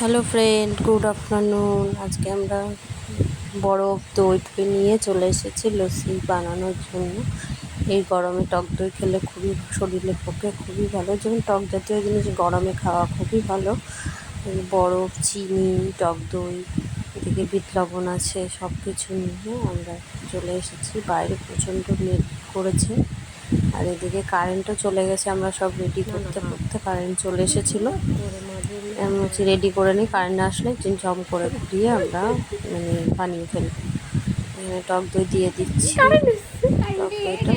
Hello friend, good afternoon. আজকে আমরা বরফ দই নিয়ে চলে এসেছি লস্যি বানানোর জন্য। এই গরমে টক দই খেলে খুবই শরীরের পক্ষে খুবই ভালো, যেমন টক জাতীয় জিনিস গরমে খাওয়া খুবই ভালো। বরফ, চিনি, টক দই, এদিকে বিট লবণ আছে, সব কিছু নিয়ে আমরা চলে এসেছি। বাইরে প্রচণ্ড মেঘ করেছে, আর এদিকে কারেন্টও চলে গেছে। আমরা সব রেডি করতে করতে কারেন্ট চলে এসেছিলো। আমি হচ্ছে রেডি করে নিই, কারেন্ট আসলে চিমচম করে ঘুরিয়ে আমরা বানিয়ে ফেলবো। এখানে টক দই দিয়ে দিচ্ছি। টক দইটা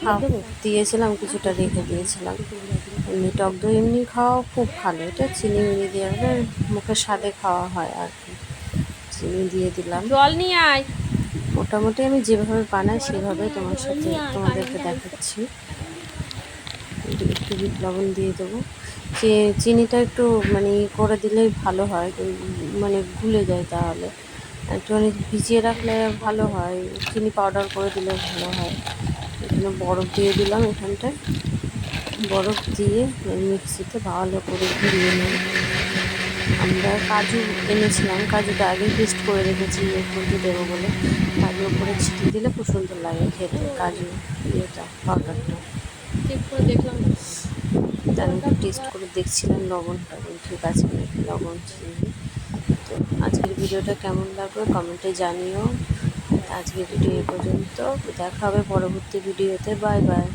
হাফ দিয়েছিলাম, কিছুটা রেখে দিয়েছিলাম। এমনি টক দই এমনি খাওয়া খুব ভালো, এটা চিনি মিনি দিয়ে মুখের স্বাদে খাওয়া হয় আর কি। চিনি দিয়ে দিলাম, জল নিয়ে আয়। মোটামুটি আমি যেভাবে বানাই সেভাবে তোমাদেরকে দেখাচ্ছি। একটু বিট লবণ দিয়ে দেবো। চিনিটা একটু করে দিলেই ভালো হয়, গুলে যায়। তাহলে একটুখানি ভিজিয়ে রাখলে ভালো হয়, চিনি পাউডার করে দিলে ভালো হয়। এখানে বরফ দিয়ে দিলাম, এখানটায় বরফ দিয়ে মিক্সিতে ভালো করে ঘুরিয়ে নেব। আমরা কাজু এনেছিলাম, কাজুটা আগে পেস্ট করে রেখেছি এর মধ্যে দেবো বলে। কাজুর উপরে ছিটিয়ে দিলে খুব সুন্দর লাগে খেতে, কাজু পাউডারটা। চেক করে দেখলাম, আমি একটু টেস্ট করে দেখছিলাম লবণটা ঠিক আছে নাকি, লবণ চিনি। তো আজকের ভিডিওটা কেমন লাগবে কমেন্টে জানিও। আজকের ভিডিও এ পর্যন্ত, দেখা হবে পরবর্তী ভিডিওতে। Bye bye.